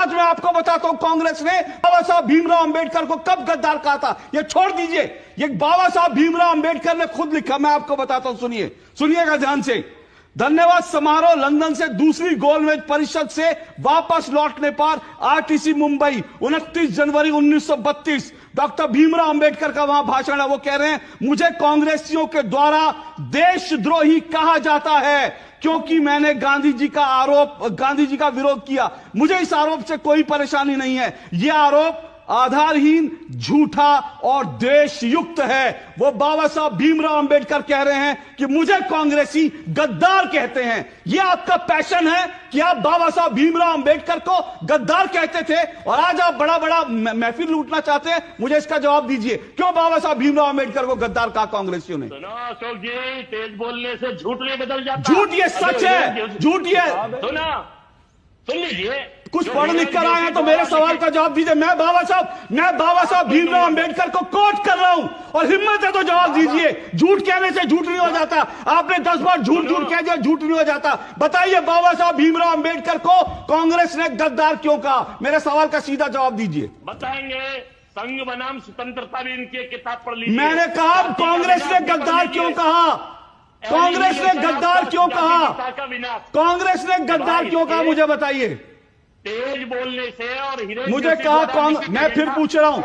आज मैं आपको बताता हूं कांग्रेस ने बाबा साहब भीमराव अंबेडकर को कब गद्दार कहा था। ये छोड़ दीजिए, ये बाबा साहब भीमराव अंबेडकर ने खुद लिखा, मैं आपको बताता हूं, सुनिएगा ध्यान से। धन्यवाद समारोह लंदन से दूसरी गोलमेज परिषद से वापस लौटने पर आरटीसी मुंबई 29 जनवरी 1932 डॉक्टर भीमराव अंबेडकर का वहां भाषण है। वो कह रहे हैं मुझे कांग्रेसियों के द्वारा देशद्रोही कहा जाता है क्योंकि मैंने गांधी जी का विरोध किया। मुझे इस आरोप से कोई परेशानी नहीं है। यह आरोप आधारहीन, झूठा और देशयुक्त है। वो बाबा साहब भीमराव अंबेडकर कह रहे हैं कि मुझे कांग्रेसी गद्दार कहते हैं। यह आपका पैशन है कि आप बाबा साहब भीमराव अंबेडकर को गद्दार कहते थे और आज आप बड़ा बड़ा महफिल लूटना चाहते हैं। मुझे इसका जवाब दीजिए, क्यों बाबा साहब भीमराव अंबेडकर को गद्दार कहा कांग्रेसियों ने? अशोक जी, तेज बोलने से झूठ नहीं बदल जाता। झूठ ये सच है, झूठ ये सुन लीजिए, कुछ पढ़ लिख कर आए हैं तो मेरे सवाल का जवाब दीजिए। मैं बाबा साहब भीमराव अंबेडकर को कोट कर रहा हूं और हिम्मत है तो जवाब दीजिए। झूठ कहने से झूठ नहीं हो जाता। आपने 10 बार झूठ कह दिया, झूठ नहीं हो जाता। बताइए बाबा साहब भीमराव अंबेडकर को कांग्रेस ने गद्दार क्यों कहा? मेरे सवाल का सीधा जवाब दीजिए। बताएंगे। संघ बनाम स्वतंत्रता भी इनकी किताब पढ़ लीजिए। मैंने कहा कांग्रेस ने गद्दार क्यों कहा? कांग्रेस ने गद्दार क्यों कहा? कांग्रेस ने गद्दार क्यों कहा? मुझे बताइए। तेज बोलने से और मुझे कहा मैं फिर पूछ रहा हूं,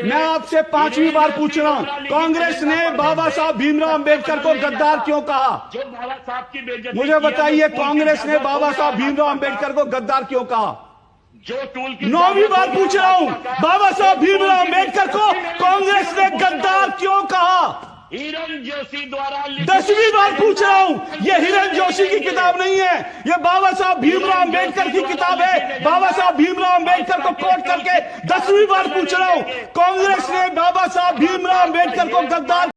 मैं आपसे 5वीं बार पूछ रहा हूं, कांग्रेस ने बाबा साहब भीमराव अंबेडकर को गद्दार क्यों कहा? जो बाबा साहब की बेइज्जती, मुझे बताइए कांग्रेस ने बाबा साहब भीमराव अंबेडकर को गद्दार क्यों कहा? जो टूल की 9वीं बार पूछ रहा हूं, बाबा साहब भीमराव अंबेडकर को कांग्रेस ने गद्दार क्यों कहा? हिरण जोशी द्वारा 10वीं बार पूछ रहा हूं। यह हिरण जोशी की किताब नहीं है, यह बाबा साहब भीमराव अंबेडकर की किताब है। बाबा साहब भीमराव अंबेडकर को कोट करके 10वीं बार पूछ रहा हूं, कांग्रेस ने बाबा साहब भीमराव अंबेडकर को गद्दार